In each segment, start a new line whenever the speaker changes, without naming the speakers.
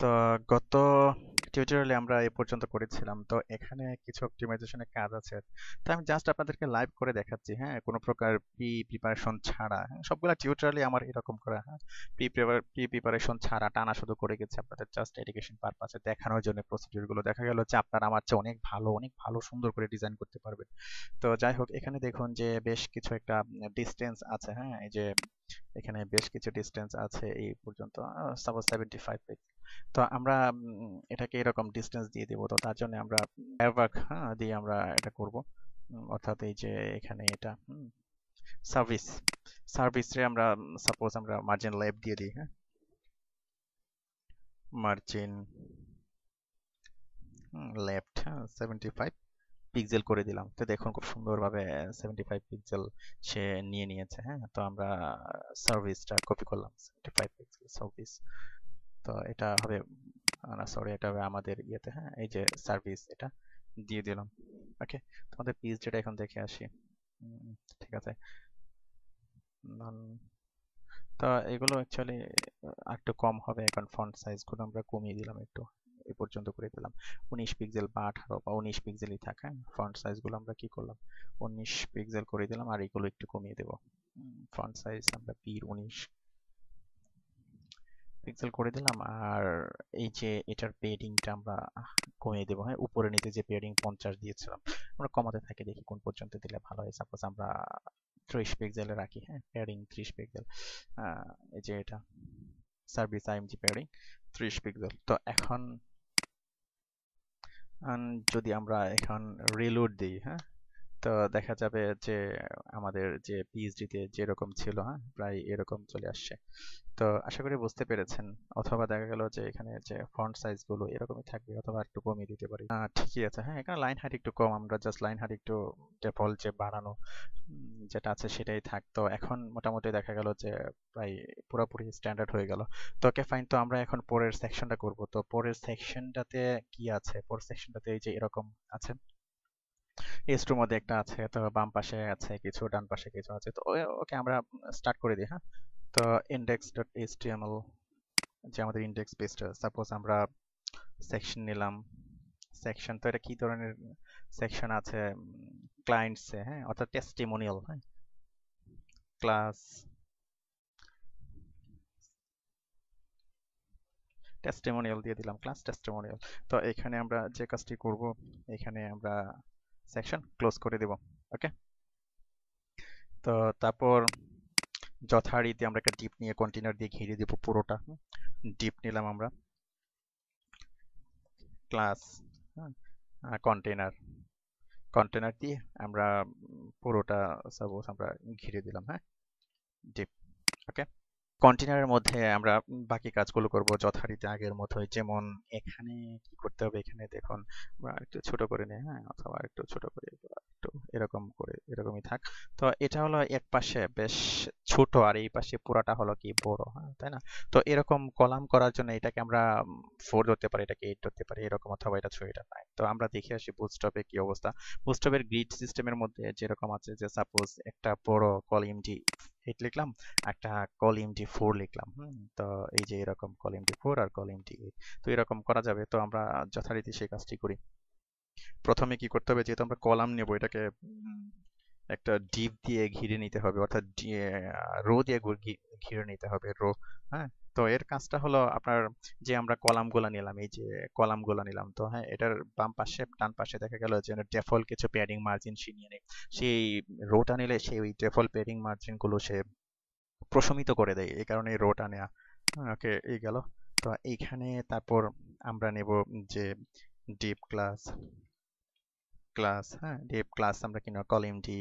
তো গত টিউটোরিয়ালে আমরা এই পর্যন্ত করেছিলাম। তো এখানে কিছু অপটিমাইজেশনের কাজ আছে। তো আমি জাস্ট আপনাদেরকে লাইভ করে দেখাচ্ছি, হ্যাঁ, কোনো প্রকার প্রিপারেশন ছাড়া। হ্যাঁ, সবগুলা টিউটোরিয়ালে আমার এরকম করা, হ্যাঁ, প্রিপারেশন ছাড়া টানা শুধু করে গেছি আপনাদের জাস্ট এডুকেশন পারপাসে দেখানোর জন্য। প্রসিডিউর গুলো দেখা গেল যে আপনারা আমার চেয়ে অনেক ভালো সুন্দর করে ডিজাইন করতে পারবেন। তো যাই হোক, এখানে দেখুন যে বেশ কিছু একটা ডিস্টেন্স আছে, হ্যাঁ, এই যে এখানে বেশ কিছু ডিস্টেন্স আছে এই পর্যন্ত, সাপোজ 75 পিক্সেল। তো আমরা এটাকে এরকম ডিস্টেন্স দিয়ে দেবো। তো তার জন্য আমরা অ্যাভাক, হ্যাঁ, দিয়ে আমরা এটা করব। অর্থাৎ এই যে এখানে এটা সার্ভিস সার্ভিসে আমরা সাপোজ আমরা মার্জিন লেফট দিয়ে দিই, হ্যাঁ, মার্জিন লেফট, হ্যাঁ, 75 পিক্সেল করে দিলাম। তো দেখুন খুব সুন্দরভাবে 75 পিক্সেল সে নিয়ে নিয়েছে। হ্যাঁ, তো আমরা সার্ভিসটা কপি করলাম, 75 পিক্সেল সার্ভিস। তো এটা হবে, না সরি, এটা হবে আমাদের ইয়েতে, হ্যাঁ, এই যে সার্ভিস, এটা দিয়ে দিলাম। ওকে, তোমাদের পিস যেটা এখন দেখে আসি। ঠিক আছে। তো এগুলো অ্যাকচুয়ালি একটু কম হবে, এখন ফন্ট সাইজগুলো আমরা কমিয়ে দিলাম একটু, এই পর্যন্ত করে দিলাম। 19 পিক্সেল বা 18 বা 19 পিক্সেলই থাক। হ্যাঁ, ফন্ট সাইজগুলো আমরা কি করলাম, 19 পিক্সেল করে দিলাম, আর এগুলো একটু কমিয়ে দেব। ফন্ট সাইজ আমরা পি 19 পিক্সেল করে দিলাম। আর এই যে এটার পেডিংটা আমরা কমিয়ে দেবো। হ্যাঁ, উপরে নিচে যে পেডিং 50 দিয়েছিলাম আমরা কমাতে থাকি, দেখি কোন পর্যন্ত দিলে ভালো হয়। সাপোজ আমরা 30 পিক্সেলে রাখি, হ্যাঁ, পেডিং 30 পিক্সেল। এই যে এটা সার্ভিস আইএমজি পেডিং 30 পিক্সেল। তো এখন যদি আমরা এখন রিলোড দিই, হ্যাঁ, তো দেখা যাবে যে আমাদের যে পিএইচডিতে যেরকম ছিল, হ্যাঁ, প্রায় এরকম চলে আসছে। তো আশা করি বুঝতে পেরেছেন। অথবা দেখা গেল যে এখানে যে ফন্ট সাইজ গুলো এরকমই থাকবে, অথবা একটু কমিয়ে দিতে পারি। ঠিকই আছে। হ্যাঁ, এখানে লাইন হাইট একটু কম, আমরা জাস্ট লাইন হাইট একটু ডিফল্ট যে বাড়ানো যেটা আছে সেটাই থাক। তো এখন মোটামুটি দেখা গেল যে প্রায় পুরোপুরি স্ট্যান্ডার্ড হয়ে গেল। তো ওকে ফাইন, তো আমরা এখন পরের সেকশনটা করব। তো পরের সেকশনটাতে কি আছে, পরের সেকশনটাতে এই যে এরকম আছে, এস2 মধ্যে একটা আছে, তো বাম পাশে আছে কিছু, ডান পাশে কিছু আছে। তো ওকে আমরা স্টার্ট করে দিই। হ্যাঁ, তো index.html, যে আমাদের ইন্ডেক্স পেজটা, সাপোজ আমরা সেকশন নিলাম। সেকশন, তো এটা কি ধরনের সেকশন আছে, ক্লায়েন্টসে, হ্যাঁ, অর্থাৎ টেস্টিমোনিয়াল। হ্যাঁ, ক্লাস টেস্টিমোনিয়াল দিয়ে দিলাম, ক্লাস টেস্টিমোনিয়াল। তো এখানে আমরা যে কাজটি করব, এখানে আমরা সেকশন ক্লোজ করে দেব। ওকে, তো তারপর যথারীতি আমরা একটা ডিপ নিয়ে কন্টেনার দিয়ে ঘিরে দেব পুরোটা। ডিপ নিলাম আমরা, ক্লাস, কন্টেনার, কন্টেনার দিয়ে আমরা পুরোটা সাপোজ আমরা ঘিরে দিলাম। হ্যাঁ, ডিপ। ওকে, কন্টেনারের মধ্যে আমরা বাকি কাজগুলো করব যথারীতি আগের মতোই। যেমন এখানে কি করতে হবে, এখানে দেখুন আমরা একটু ছোট করে নিই, হ্যাঁ, অথবা একটু ছোট করে, একটু এরকম করে, এরকমই থাক। তো এটা হলো এক পাশে বেশ ছোট, আর এই পাশে পুরাটা হলো কি বড়, হ্যাঁ, তাই না? তো এরকম কলাম করার জন্য এটাকে আমরা 4 ধরতে পারি, এটাকে 8 ধরতে পারি, এরকম, অথবা এটা 6, এটা 9। তো আমরা দেখে আসি বুটস্ট্র্যাপে কি অবস্থা। বুটস্ট্র্যাপের গ্রিড সিস্টেমের মধ্যে যেরকম আছে, যে সাপোজ একটা বড় কলামটি 8 লিখলাম, একটা কলিমটি 4 লিখলাম। তো এই যে এরকম কলিমটি 4 আর কলিমটি 8, তো এরকম করা যাবে। তো আমরা যথারীতি সেই কাজটি করি। প্রথমে কি করতে হবে, যেহেতু আমরা কলাম নেব, এটাকে একটা ডিপ দিয়ে ঘিরে নিতে হবে, অর্থাৎ রো দিয়ে ঘিরে নিতে হবে, রো। হ্যাঁ, তো এর কাজটা হলো আপনার, যে আমরা কলামগুলো নিলাম, এই যে কলামগুলো নিলাম, তো হ্যাঁ, এটার বাম পাশে ডান পাশে দেখা গেল যে ডেফল্ট কিছু প্যাডিং মার্জিন সে নিয়ে নেয়। সেই রোটা নিলে সেই ওই ডেফল্ট প্যাডিং মার্জিন গুলো সে প্রশমিত করে দেয়, এই কারণে রোটা নেওয়া। ওকে, এই গেল। তো এইখানে তারপর আমরা নেব যে ডিপ ক্লাস, হ্যাঁ, ডিপ ক্লাস আমরা কিনা কল এমডি,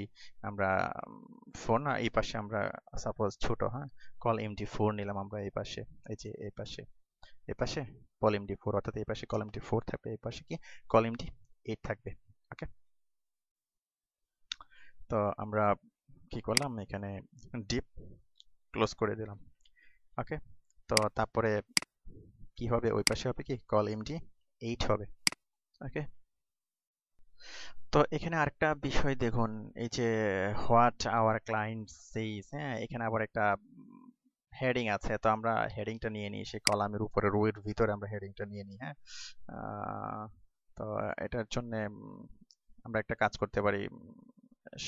আমরা 4 না, এই পাশে আমরা সাপোজ ছোট, হ্যাঁ, কল এমডি 4 নিলাম আমরা এই পাশে। এই যে এই পাশে, এই পাশে কল এমডি 4, অর্থাৎ এই পাশে কল এমডি 4 থাকবে, এই পাশে কি কল এমডি 8 থাকবে। ওকে, তো আমরা কি করলাম, এখানে ডিপ ক্লোজ করে দিলাম। ওকে, তো তারপরে কি হবে, ওই পাশে হবে কি কল এমডি 8 হবে। ওকে, তো এখানে আরেকটা বিষয় দেখুন, এই যে হোয়াট আওয়ার ক্লায়েন্ট সেইস, হ্যাঁ, এখানে আবার একটা হেডিং আছে, তো আমরা হেডিংটা নিয়ে নিই সেই কলামের উপরে, রো এর ভিতরে আমরা হেডিংটা নিয়ে নিই। হ্যাঁ, তো এটার জন্য আমরা একটা কাজ করতে পারি,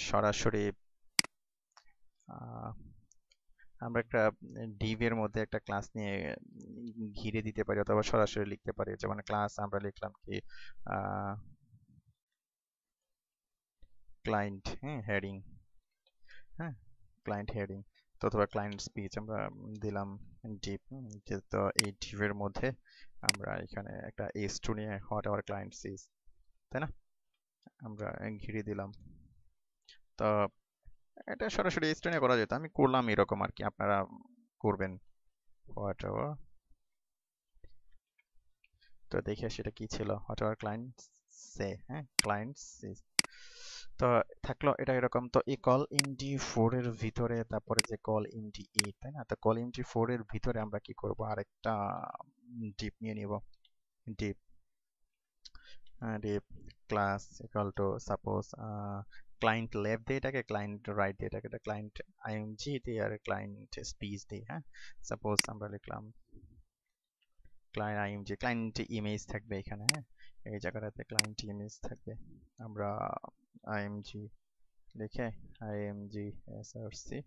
সরাসরি আমরা একটা div এর মধ্যে একটা ক্লাস নিয়ে ঘিরে দিতে পারি, অথবা সরাসরি লিখতে পারি। যেমন ক্লাস আমরা লিখলাম কি ক্লায়েন্ট, হ্যাঁ, হেডিং, হ্যাঁ, ক্লায়েন্ট হেডিং, তো অথবা ক্লায়েন্ট স্পিচ আমরা দিলাম div। তো এই div এর মধ্যে আমরা এখানে একটা s2 নিয়ে হোয়াট আওয়ার ক্লায়েন্ট সিজ, তাই না, আমরা ঘিরে দিলাম। তো এটা সরাসরি s2 নিয়ে করা যেত, আমি করলাম এরকম আর কি, আপনারা করবেন হোয়াট আওয়ার। তো দেখি সেটা কি ছিল, হোয়াট আওয়ার ক্লায়েন্ট সে, হ্যাঁ, ক্লায়েন্ট সে। তো থাকলো এটা এরকম। তো এই কল ইনডি 4 এর ভিতরে তারপরে যে কল ইনডি 8, তাই না, তো কল ইনডি 4 এর ভিতরে আমরা কি করব, আরেকটা ডিপ নিয়ে নিব। Deep deep class equal to suppose client left দিয়ে এটাকে, ক্লায়েন্ট রাইট দিয়ে এটাকে, এটা ক্লায়েন্ট আইএমজি দিয়ে আর ক্লায়েন্ট স্পিচ দিয়ে। হ্যাঁ, সাপোজ আমরা লিখলাম ক্লায়েন্ট আইএমজি, ক্লায়েন্ট ইমেজ থাকবে এখানে। হ্যাঁ, এই জায়গাটাতে ক্লায়েন্ট ইমেজ থাকবে, আমরা আইএমজি লিখে আইএমজি এসআরসি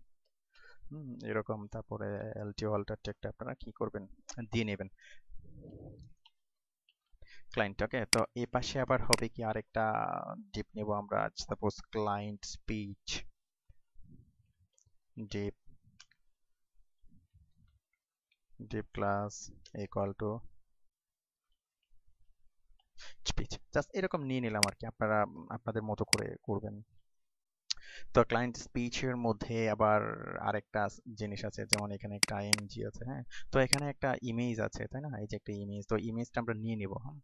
এরকম, তারপরে এলটি অল্টার টেকটা আপনারা কি করবেন, দিয়ে নেবেন ক্লায়েন্টটাকে। তো এই পাশে আবার হবে কি, আরেকটা ডিপ নেব আমরা, suppose client speech deep, deep class equal to speech, just এরকম নিয়ে নিলাম আর কি, আপনারা আপনাদের মতো করে করবেন। তো ক্লায়েন্ট স্পিচের মধ্যে আবার আরেকটা জিনিস আছে, যেমন এখানে একটা আইএমজি আছে। হ্যাঁ, তো এখানে একটা ইমেজ আছে, তাই না, এই যে একটা ইমেজ, তো ইমেজটা আমরা নিয়ে নিব। হ্যাঁ,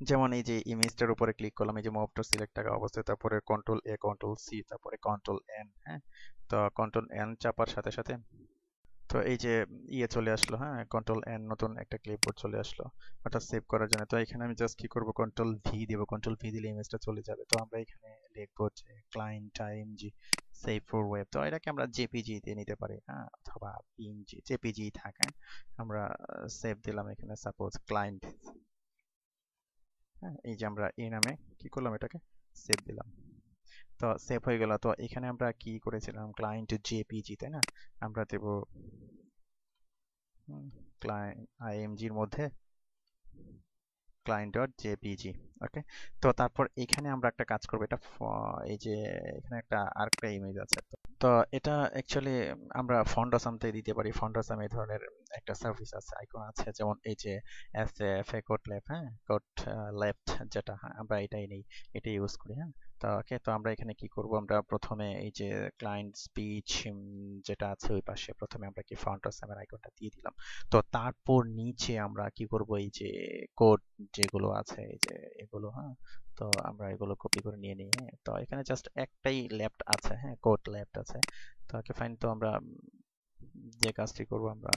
যেমন এই যে ইমেজটার উপরে ক্লিক করলাম, এই যে মুভ টু সিলেক্ট থাকা অবস্থায়, তারপরে কন্ট্রোল এ কন্ট্রোল সি তারপরে কন্ট্রোল এন। হ্যাঁ, তো কন্ট্রোল এন চাপার সাথে সাথে তো এই যে ইয়ে চলে আসলো, হ্যাঁ, কন্ট্রোল এন, নতুন একটা ক্লিপবোর্ড চলে আসলো ওটা সেভ করার জন্য। তো এখানে আমি জাস্ট কি করব, কন্ট্রোল ভি দেব, কন্ট্রোল ভি দিলে ইমেজটা চলে যাবে। তো আমরা এখানে লিখবো যে client IMG save for web, তো এটাকে আমরা জেপিজি দিয়ে নিতে পারি, হ্যাঁ, অথবা পিএনজি, জেপিজি থাকে। আমরা সেভ দিলাম এখানে সাপোজ ক্লায়েন্ট। হ্যাঁ, এই যে আমরা এই নামে কি করলাম, এটাকে সেভ দিলাম, তো সেভ হয়ে গেল। তো এখানে আমরা কি করেছিলাম, ক্লায়েন্ট জেপিজি, তাই না, আমরা দেব ক্লায়েন্ট আইএমজির মধ্যে ক্লায়েন্ট ডট জেপিজি। ওকে, তো তারপর এখানে আমরা একটা কাজ করবো, এটা এই যে এখানে একটা আরেকটা ইমেজ আছে। তো এটা অ্যাকচুয়ালি আমরা ফন্ডাসামতে দিতে পারি। ফন্ডাসাম এই ধরনের একটা সার্ভিস আছে, আইকন আছে, যেমন এই যে এফএ কোড লেফট, হ্যাঁ, কোড লেফট যেটা, হ্যাঁ, আমরা এটাই নেই, এটা ইউজ করি। হ্যাঁ, তো ওকে, তো আমরা এখানে কি করব, আমরা প্রথমে এই যে ক্লায়েন্ট স্পিচ যেটা আছে ওই পাশে প্রথমে আমরা কি ফন্ডাসামের আইকনটা দিয়ে দিলাম। তো তারপর নিচে আমরা কি করব, এই যে কোড যেগুলো আছে এই যে এগুলো, হ্যাঁ, তো আমরা এগুলো কপি করে নিয়ে নিই। হ্যাঁ, তো এখানে জাস্ট একটাই লেফট আছে, হ্যাঁ, কোড লেফট আছে। তো ওকে ফাইন, তো আমরা যে কাজটি করব, আমরা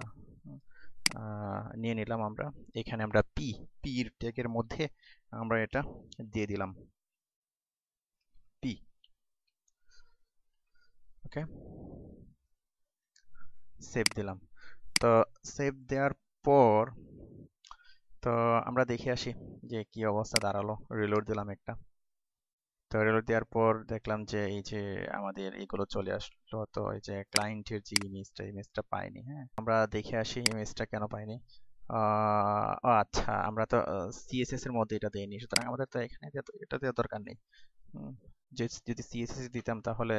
নিয়ে নিলাম, আমরা এখানে আমরা পি এর ট্যাগের মধ্যে আমরা এটা দিয়ে দিলাম পি। ওকে, সেভ দিলাম। তো সেভ দেওয়ার পর তো আমরা দেখে আসি যে কি অবস্থা দাঁড়ালো। রিলোড দিলাম একটা, তো রিলোড দেওয়ার পর দেখলাম যে এই যে আমাদের এগুলো চলে আসলো। তো এই যে ক্লায়েন্টের যে ইমেজটা পাইনি। হ্যাঁ, আমরা দেখে আসি ইমেজটা কেন পাইনি। ও আচ্ছা, আমরা তো সিএসএস এর মধ্যে এটা দেইনি, সুতরাং আমাদের তো এখানে এটা দেওয়ার দরকার নেই। যদি সিএসএস দিতাম তাহলে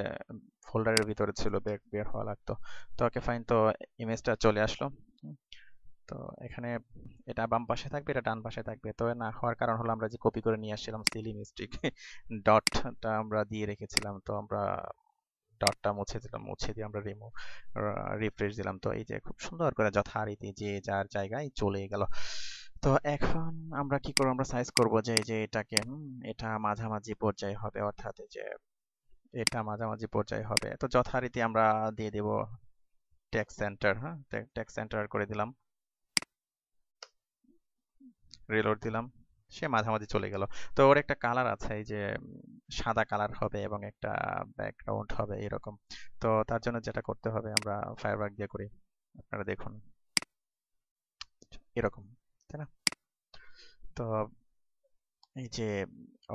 ফোল্ডারের ভিতরে ছিল, বের হওয়া লাগতো। তো ওকে ফাইন, তো ইমেজটা চলে আসলো। তো এখানে এটা বাম পাশে থাকবে, এটা ডান পাশে থাকবে। তো না হওয়ার কারণ হলো আমরা যে কপি করে নিয়ে আসছিলাম সিলি মিস্টেক, ডটটা আমরা দিয়ে রেখেছিলাম, তো আমরা ডটটা মুছে দিলাম, মুছে দিয়ে আমরা রিফ্রেশ দিলাম। তো এই যে খুব সুন্দর করে যথারীতি যে যার জায়গায় চলে গেল। তো এখন আমরা কি করব, আমরা সাইজ করব যে এই যে এটাকে এটা মাঝামাঝি পর্যায়ে হবে, অর্থাৎ এই যে এটা মাঝামাঝি পর্যায়ে হবে। তো যথারীতি আমরা দিয়ে দেব টেক্সট সেন্টার। হ্যাঁ, টেক্সট সেন্টার করে দিলাম, রিলোড দিলাম, সে মাঝামাঝি চলে গেল। তো ওর একটা কালার আছে, এই যে সাদা কালার হবে এবং একটা ব্যাকগ্রাউন্ড হবে এরকম। তো তার জন্য যেটা করতে হবে, আমরা ফায়ারওয়ার্ক দিয়ে করি। আপনারা দেখুন এরকম, তাই না? তো এই যে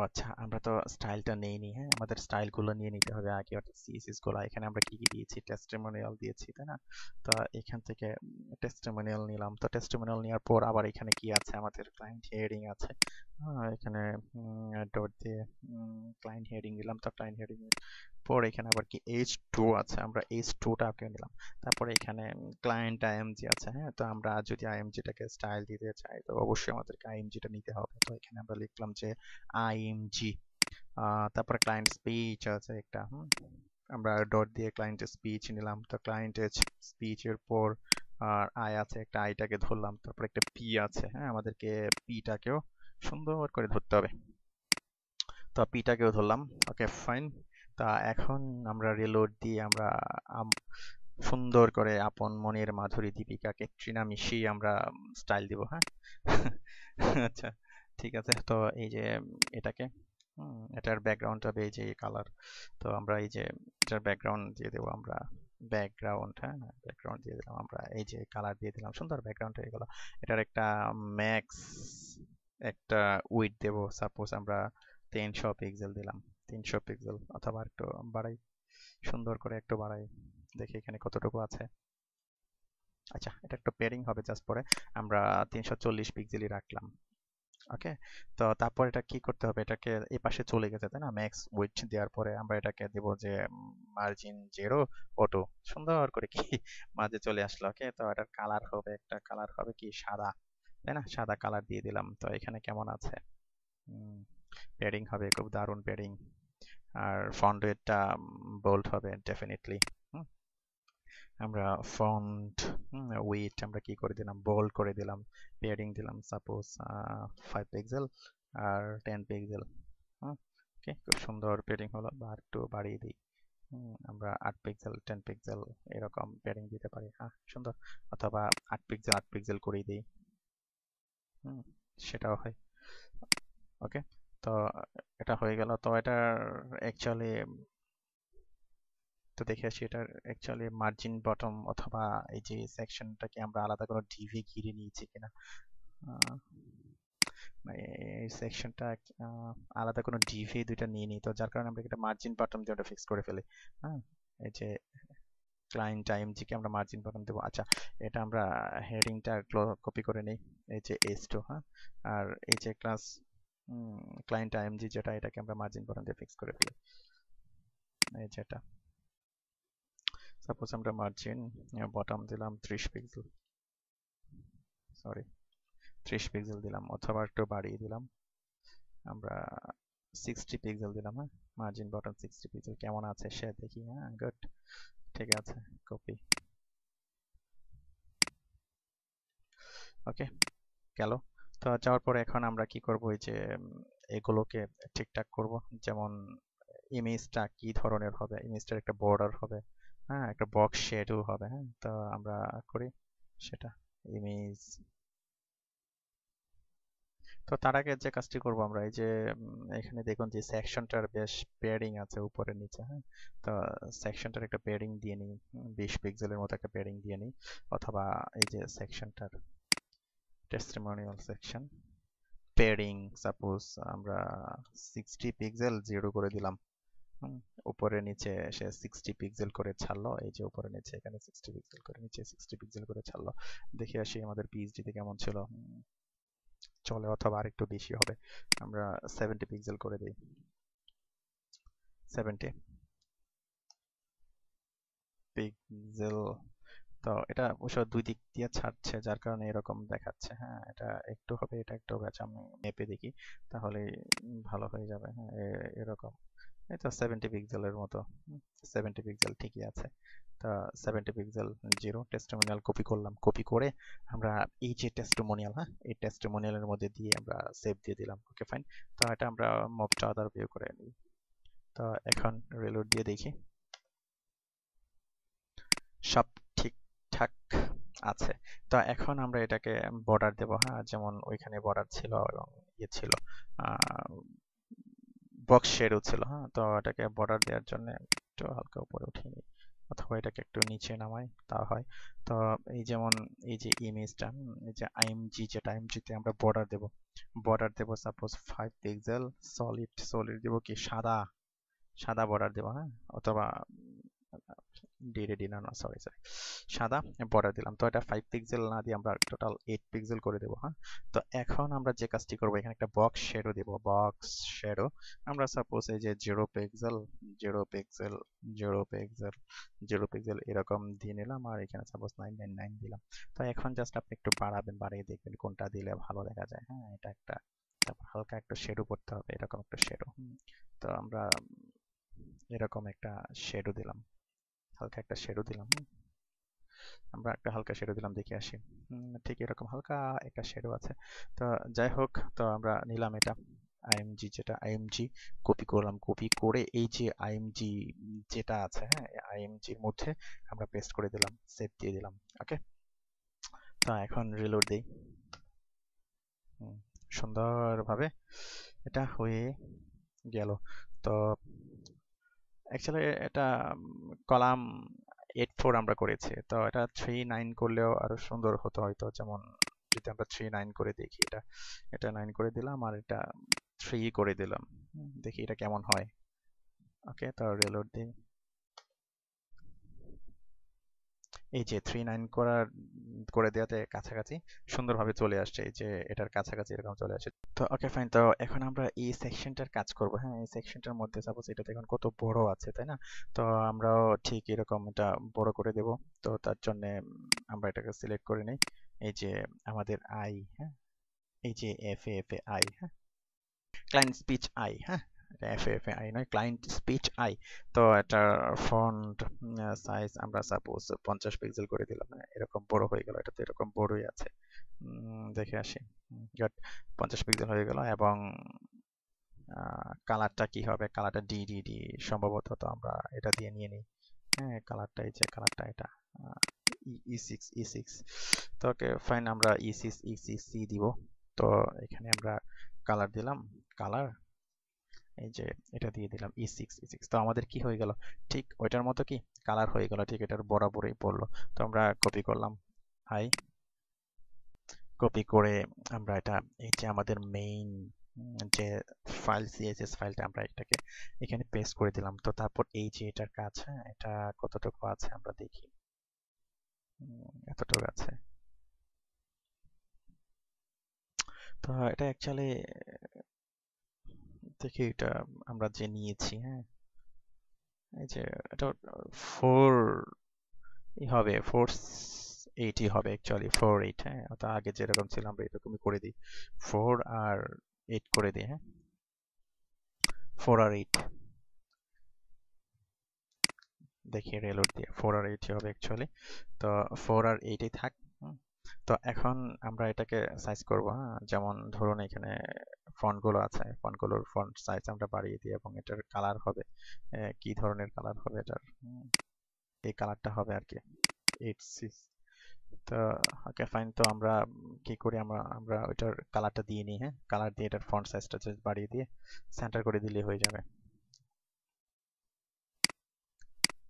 আচ্ছা, আমরা তো স্টাইলটা নেইনি, হ্যাঁ, আমাদের স্টাইলগুলো নিয়ে নিতে হবে আগে, অর্থাৎ সিএসএস গুলো। এখানে আমরা কি কি দিয়েছি, টেস্টিমোনিয়াল দিয়েছি, তাই না? তো এখান থেকে টেস্টিমোনিয়াল নিলাম। তো টেস্টিমোনিয়াল নেওয়ার পর আবার এখানে কি আছে, আমাদের ক্লায়েন্ট হেডিং আছে। এখানে ডট দিয়ে ক্লায়েন্ট হেডিং দিলাম। তো ক্লায়েন্ট হেডিং পর এখানে আবার কি H2 আছে, আমরা H2টাকে নিলাম। তারপরে এখানে ক্লায়েন্ট আইএমজি আছে, হ্যাঁ। তো আমরা যদি আইএমজিটাকে স্টাইল দিতে চাই তো অবশ্যই আমাদেরকে আইএমজিটা নিতে হবে। তো এখানে আমরা লিখলাম যে আইএমজি। তারপরে ক্লায়েন্ট স্পিচ আছে একটা, আমরা ডট দিয়ে ক্লায়েন্টের স্পিচ নিলাম। তো ক্লায়েন্টের স্পিচের পর আই আছে, একটা আইটাকে ধরলাম। তারপর একটা পি আছে, হ্যাঁ, আমাদেরকে পিটাকেও সুন্দর করে ধরতে হবে। তো পিটাকেও ধরলাম, ওকে ফাইন। তা এখন আমরা রিলোড দিয়ে আমরা সুন্দর করে আপন মনের মাধুরী দীপিকা ক্যাটরিনা মিশিয়ে আমরা স্টাইল দিব, হ্যাঁ। আচ্ছা, ঠিক আছে। তো এই যে এটাকে এটার ব্যাকগ্রাউন্ড হবে এই যে কালার। তো আমরা এই যে এটার ব্যাকগ্রাউন্ড দিয়ে দেবো আমরা, ব্যাকগ্রাউন্ড, হ্যাঁ, ব্যাকগ্রাউন্ড দিয়ে দিলাম আমরা, এই যে কালার দিয়ে দিলাম, সুন্দর ব্যাকগ্রাউন্ড হয়ে গেল। এটার একটা ম্যাক্স একটা উইডথ দেব, সাপোজ আমরা 300 পিক্সেল দিলাম। 300 পিক্সেল, অথবা একটু বাড়াই, সুন্দর করে একটু বাড়াই, দেখি এখানে কতটুকু আছে। আচ্ছা, এটা একটু পেয়ারিং হবে জাস্ট, পরে আমরা 340 পিক্সেলই রাখলাম। ওকে। তো তারপর এটা কি করতে হবে, এটাকে এই পাশে চলে গেছে, তাই না? ম্যাক্স উইডথ দেওয়ার পরে আমরা এটাকে দেব যে মার্জিন 0 অটো, সুন্দর করে কি মাঝে চলে আসলো। ওকে। তো এটার কালার হবে, একটা কালার হবে কি সাদা, তাই না? সাদা কালার দিয়ে দিলাম। তো এখানে কেমন আছে, পেয়ারিং হবে, খুব দারুণ পেয়ারিং। আর ফন্ট ওয়েটটা বোল্ড হবে ডেফিনেটলি। আমরা ফন্ট ওয়েট আমরা কি করে দিলাম, বোল্ড করে দিলাম। পেয়ারিং দিলাম সাপোজ 5 পিক্সেল আর 10 পিক্সেল। ওকে, খুব সুন্দর পেয়ারিং হলো। বা একটু বাড়িয়ে দিই, আমরা 8 পিক্সেল 10 পিক্সেল এরকম পেয়ারিং দিতে পারি, হ্যাঁ, সুন্দর। অথবা 8 পিক্সেল 8 পিক্সেল করেই দিই, সেটাও হয়। ওকে। তো এটা হয়ে গেল। তো এটার অ্যাকচুয়ালি, তো দেখে আসি এটার অ্যাকচুয়ালি মার্জিন বটম অথবা এই যে সেকশনটাকে আমরা আলাদা কোনো ডিভি ঘিরে নিয়েছি কিনা। আহ, মানে এই সেকশনটা আলাদা কোনো ডিভি দুইটা নিয়ে নিই, তো যার কারণে আমরা এটা মার্জিন বটম দিয়ে ওটা ফিক্স করে ফেলি। হ্যাঁ, এই যে ক্লায়েন্ট আইএমজি কে আমরা মার্জিন বটম দেবো। আচ্ছা, এটা আমরা হেডিংটা কপি করে নিই, এই যে H2, হ্যাঁ। আর এই যে ক্লায়েন্ট আইএমজি যেটা, এটাকে আমরা মার্জিন বটম দিয়ে ফিক্স করে ফেলি, এই যেটা। সাপোজ আমরা মার্জিন বটম দিলাম 30 পিক্সেল, সরি 30 পিক্সেল দিলাম, অথবা একটু বাড়িয়ে দিলাম, আমরা 60 পিক্সেল দিলাম, হ্যাঁ। মার্জিন বটম 60 পিক্সেল কেমন আছে সে দেখি, হ্যাঁ, গুড, ঠিক আছে, কপি। ওকে, গেল। তো যাওয়ার পরে এখন আমরা কি করব, এই যে এগুলোকে ঠিকঠাক করব। যেমন ইমেজটা কি ধরনের হবে, ইমেজটার একটা বর্ডার হবে, হ্যাঁ, একটা বক্স শেডও হবে, হ্যাঁ। তো আমরা করি সেটা, ইমেজ। তো তার আগে যে কাজটি করব আমরা, এই যে এখানে দেখুন যে সেকশনটার বেশ পেয়ারিং আছে উপরে নিচে, হ্যাঁ। তো সেকশনটার একটা পেয়ারিং দিয়ে নিই, 20 পিক্সেলের মতো একটা পেয়ারিং দিয়ে নিই। অথবা এই যে সেকশনটার টেস্টিমোনিয়াল সেকশন পেয়ারিং, সাপোজ আমরা 60 পিক্সেল 0 করে দিলাম। উপরে নিচে সে 60 পিক্সেল করে ছাড়লো, এই যে উপরে নিচে এখানে 60 পিক্সেল করে, নিচে 60 পিক্সেল করে ছাড়লো। দেখে আসি আমাদের পিএইচডি তে কেমন ছিল, চলে, অথবা আরেকটু বেশি হবে, আমরা 70 পিক্সেল করে দিই, 70 পিক্সেল। তো এটা অবশ্য দুই দিক দিয়ে ছাড়ছে যার কারণে এরকম দেখাচ্ছে, হ্যাঁ। এটা একটু হবে, এটা একটু হবে। আচ্ছা, আমি মেপে দেখি, তাহলে ভালো হয়ে যাবে, হ্যাঁ। এরকম, এই তো 70 পিক্সেলের মতো, 70 পিক্সেল ঠিকই আছে। তা 70 পিক্সেল 0 টেস্টিমোনিয়াল কপি করলাম, কপি করে আমরা এই যে টেস্টিমোনিয়াল, হ্যাঁ, এই টেস্টিমোনিয়ালের মধ্যে দিয়ে আমরা সেভ দিয়ে দিলাম। Okay fine. তো এটা আমরা মুভ টু আদার ভিউ করে নিই। তো এখন রিলোড দিয়ে দেখি, সব ঠিকঠাক আছে। তো এখন আমরা এটাকে বর্ডার দেবো, হ্যাঁ, যেমন ওইখানে বর্ডার ছিল এবং ইয়ে ছিল, বক্স শেডও ছিল, হ্যাঁ। তো এটাকে বর্ডার দেওয়ার জন্য একটু হালকা উপরে উঠিয়ে নিই, অথবা এটাকে একটু নিচে নামাই তা হয়। তো এই যেমন এই যে ইমেজটা, এই যে আইএমজি, যেটা আইএমজিতে আমরা বর্ডার দেব সাপোজ 5 পিক্সেল। সলিড দেব কি সাদা, সাদা বর্ডার দেবো, হ্যাঁ, অথবা ডিরেডি না, সরি সরি, সাদা বর্ডার দিলাম। তো এটা 5 পিক্সেল না দিয়ে আমরা টোটাল 8 পিক্সেল করে দেবো, হ্যাঁ। তো এখন আমরা যে কাজটি করবো, এখানে একটা বক্স শ্যাডো দেব, বক্স শ্যাডো। আমরা সাপোজ এই যে 0 পিক্সেল 0 পিক্সেল 0 পিক্সেল 0 পিক্সেল এরকম দিয়ে নিলাম, আর এখানে সাপোজ 999 দিলাম। তো এখন জাস্ট আপনি একটু বাড়াবেন, বাড়িয়ে দেখবেন কোনটা দিলে ভালো দেখা যায়, হ্যাঁ। এটা একটা, তারপর হালকা একটা শ্যাডো করতে হবে, এরকম একটা শ্যাডো। তো আমরা এরকম একটা শ্যাডো দিলাম, হালকা একটা শ্যাডো দিলাম। আমরা একটা হালকা শ্যাডো দিলাম, দেখে আসি। ঠিক এরকম হালকা একটা শ্যাডো আছে। তো যাই হোক, তো আমরা নিলাম এটা আইএমজি, যেটা আইএমজি কপি করলাম, কপি করে এই যে আইএমজি যেটা আছে, হ্যাঁ, আইএমজির মধ্যে আমরা পেস্ট করে দিলাম, সেভ দিয়ে দিলাম। ওকে, তো এখন রিলোড দেই। সুন্দরভাবে এটা হয়ে গেল। তো অ্যাকচুয়ালি এটা কলাম 8-4 আমরা করেছি, তো এটা 3-9 করলেও আরো সুন্দর হতো হয়তো। যেমন যদি আমরা 3-9 করে দেখি, এটা 9 করে দিলাম, আর এটা 3 করে দিলাম। দেখি এটা কেমন হয়। ওকে, তো রিলোড দিই। এই যে 3-9 করে দেওয়াতে কাছাকাছি সুন্দরভাবে চলে আসছে, এই যে এটার কাছাকাছি এরকম চলে আসে। তো ওকে ফাইন, তো এখন আমরা এই সেকশনটার কাজ করব, হ্যাঁ। এই সেকশনটার মধ্যে সাপোজ এটা দেখুন কত বড় আছে, তাই না? তো আমরাও ঠিক এরকম এটা বড় করে দেব। তো তার জন্য আমরা এটাকে সিলেক্ট করে নিই, এই যে আমাদের আই, হ্যাঁ, এই যে এফ এ আই, হ্যাঁ, ক্লায়েন্ট স্পিচ আই, হ্যাঁ, এটা এফ এ আই নয়, ক্লায়েন্ট স্পিচ আই। তো এটার ফন্ট সাইজ আমরা সাপোজ 50 পিক্সেল করে দিলাম, হ্যাঁ, এরকম বড় হয়ে গেল। এটা তো এরকম বড়ই আছে, দেখে আসি। গুড, 50 পিক্সেল হয়ে গেল। এবং কালারটা কি হবে, কালারটা ডি সম্ভবত, তো আমরা এটা দিয়ে নিয়ে নিই, হ্যাঁ। কালারটা, এই যে কালারটা, এটা E6 তো ওকে ফাইন, আমরা E6 দিব। তো এখানে আমরা কালার দিলাম, কালার, এই যে এটা দিয়ে দিলাম E6। তো আমাদের কি হয়ে গেল, ঠিক ওইটার মতো কি কালার হয়ে গেল, ঠিক এটার বরাবরই পড়লো। তো আমরা কপি করলাম, আই কপি করে আমরা এটা, এই যে আমাদের মেইন যে ফাইল, সিএসএস ফাইলটা, আমরা এটাকে এখানে পেস্ট করে দিলাম। তো তারপর এই যে এটার কাজ, হ্যাঁ, এটা কতটুকু আছে আমরা দেখি। এতটুকু আছে। তো এটা অ্যাকচুয়ালি দেখি, এটা আমরা যে নিয়েছি, হ্যাঁ, এই যে এটা 4 হবে, 480 হবে অ্যাকচুয়ালি, 4-8, হ্যাঁ। তো আগে যেরকম ছিল আমরা এরকমই করে দিই, 4 আর 8 করে দিই, হ্যাঁ, 4 আর 8 দেখি রিলোড দিয়ে। 4 আর 8 হবে অ্যাকচুয়ালি। তো 4 আর 8 থাক। তো এখন আমরা এটাকে সাইজ করব, হ্যাঁ। যেমন ধরুন এখানে ফন্টগুলো আছে, ফন্টগুলোর ফন্ট সাইজ আমরা বাড়িয়ে দিই, এবং এটার কালার হবে কি ধরনের কালার হবে এটার, এই কালারটা হবে আর কি 8-6। তো ওকে ফাইন, তো আমরা কি করি, আমরা আমরা ওইটার কালারটা দিয়ে নিই, হ্যাঁ। কালার দিয়ে এটার ফন্ট সাইজটা জাস্ট বাড়িয়ে দিয়ে সেন্টার করে দিলেই হয়ে যাবে।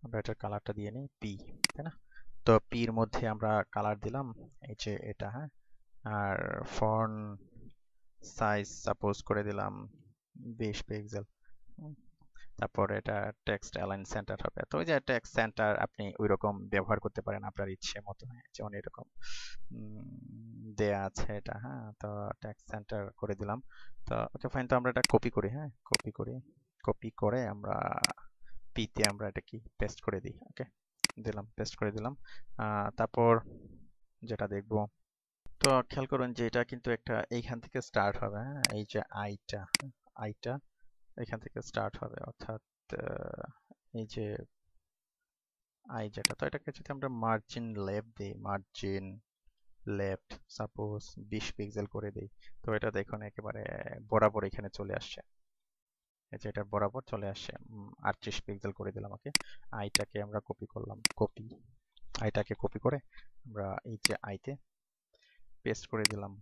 আমরা এটার কালারটা দিয়ে নিই পি, তাই না? তো পির মধ্যে আমরা কালার দিলাম, এই যে এটা, হ্যাঁ। আর ফন্ট সাইজ সাপোজ করে দিলাম 20 পিক্সেল। তারপর এটা টেক্সট অ্যালাইন সেন্টার হবে। তো ওই যে টেক্সট সেন্টার আপনি ওইরকম ব্যবহার করতে পারেন আপনার ইচ্ছে মতো, হ্যাঁ। যেমন এরকম দেয়া আছে এটা, হ্যাঁ। তো টেক্সট সেন্টার করে দিলাম। তো ওকে ফাইন, তো আমরা এটা কপি করি, হ্যাঁ, কপি করে আমরা পিতে আমরা এটা কি পেস্ট করে দিই। ওকে, দিলাম, পেস্ট করে দিলাম। তারপর যেটা দেখবো, তো খেয়াল করুন যে এটা কিন্তু একটা এইখান থেকে স্টার্ট হবে, হ্যাঁ। এই যে আইটা এখান থেকে স্টার্ট হবে, অর্থাৎ এই যে আই যেটা, তো এটাকে যদি আমরা মার্জিন লেফট দিই, মার্জিন লেফট সাপোজ 20 পিক্সেল করে দিই, তো এটা দেখুন একেবারে বরাবর এখানে চলে আসছে, এই যে এটা বরাবর চলে আসছে। 38 পিক্সেল করে দিলাম। ওকে, আইটাকে আমরা কপি করলাম, আইটাকে কপি করে আমরা এই যে আইতে পেস্ট করে দিলাম।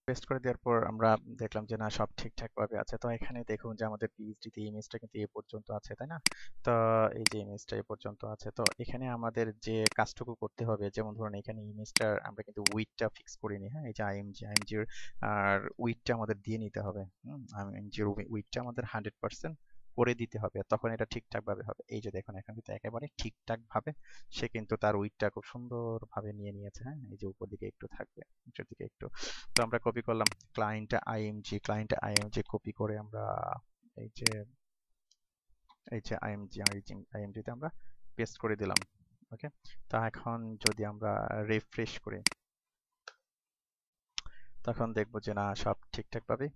পেস্ট করে দেওয়ার পর আমরা দেখলাম যে না সব ঠিকঠাক ভাবে আছে। তো এখানে দেখুন যে আমাদের পিএইচডিতে ইমেজটা কিন্তু এ পর্যন্ত আছে, তাই না? তো এই যে ইমেজটা এ পর্যন্ত আছে, তো এখানে আমাদের যে কাজটুকু করতে হবে, যেমন ধরুন এখানে ইমেজটার আমরা কিন্তু উইডথটা ফিক্স করিনি, হ্যাঁ? এই যে আইএমজির আর উইডথটা আমাদের দিয়ে নিতে হবে। আইএমজির উইডথটা আমাদের 100% করে দিতে হবে, তখন এটা ঠিকঠাক ভাবে হবে। এই যে দেখুন এখানে কিন্তু একেবারে ঠিকঠাক ভাবে সে কিন্তু তার উইডথটা খুব সুন্দরভাবে নিয়ে নিয়েছে, হ্যাঁ? এই যে উপর দিকে একটু থাকবে, নিচের দিকে একটু। তো আমরা কপি করলাম ক্লায়েন্টে কপি করে আমরা এই যে আইএমজি তে আমরা পেস্ট করে দিলাম। ওকে, তো এখন যদি আমরা রিফ্রেশ করি তখন দেখবো যে না সব ঠিকঠাক ভাবে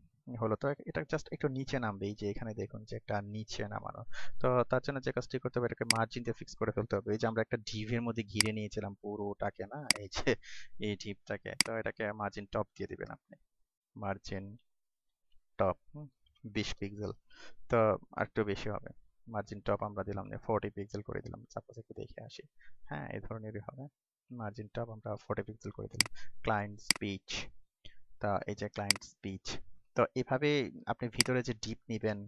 হলো। তো এটা জাস্ট একটু নিচে নামবে, এই যে এখানে দেখুন যে একটা নিচে নামানো। তো তার জন্য যে কাজটি করতে হবে, এটাকে মার্জিন দিয়ে ফিক্স করে ফেলতে হবে। এই যে আমরা একটা ডিভের মধ্যে ঘিরে নিয়েছিলাম পুরোটাকে, না এই যে এই ডিভটাকে, তো এটাকে মার্জিন টপ দিয়ে দিবেন আপনি। মার্জিন টপ 20 পিক্সেল, তো আরেকটু বেশি হবে। মার্জিন টপ আমরা দিলাম যে 40 পিক্সেল করে দিলাম, সাপোজ একটু দেখে আসি। হ্যাঁ, এই ধরনেরই হবে। মার্জিন টপ আমরা 40 পিক্সেল করে দিলাম। ক্লায়েন্ট স্পিচ, তা এই যে ক্লায়েন্ট স্পিচ, তো এভাবে আপনি ভিতরে যে ডিপ নিবেন,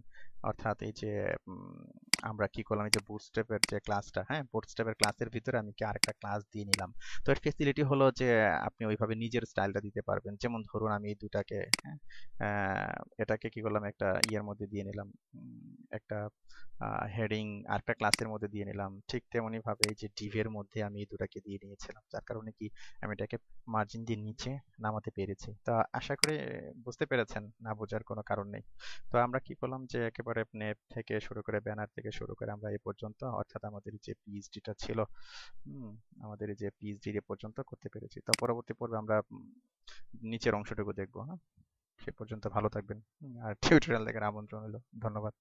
অর্থাৎ এই যে উম, আমরা কি করলাম, এই যে বুটস্ট্র্যাপের যে ক্লাসটা, হ্যাঁ, বুটস্ট্র্যাপের ক্লাসের ভিতরে আমি কি আরেকটা ক্লাস দিয়ে নিলাম। তো এর ফেসিলিটি হলো যে আপনি ওইভাবে নিজের স্টাইলটা দিতে পারবেন। যেমন ধরুন আমি এই দুটাকে, হ্যাঁ, এটাকে কি করলাম, একটা ইয়ের মধ্যে দিয়ে নিলাম, একটা হেডিং আরেকটা ক্লাসের মধ্যে দিয়ে নিলাম। ঠিক তেমনি ভাবে এই যে ডিভের মধ্যে আমি এই দুটাকে দিয়ে নিয়েছিলাম, যার কারণে কি আমি এটাকে মার্জিন দিয়ে নিচে নামাতে পেরেছি। তো আশা করি বুঝতে পেরেছেন, না বোঝার কোনো কারণ নেই। তো আমরা কি করলাম যে একেবারে নেপ থেকে শুরু করে ব্যানার থেকে শুরু করে আমরা এই পর্যন্ত, অর্থাৎ আমাদের যে পিএইচডিটা ছিল, হুম, আমাদের এই যে পিএইচডি এ পর্যন্ত করতে পেরেছি। তো পরবর্তী পর্বে আমরা নিচের অংশটুকু দেখবো, হ্যাঁ? সে পর্যন্ত ভালো থাকবেন, আর টিউটোরিয়াল দেখার আমন্ত্রণ হলো। ধন্যবাদ।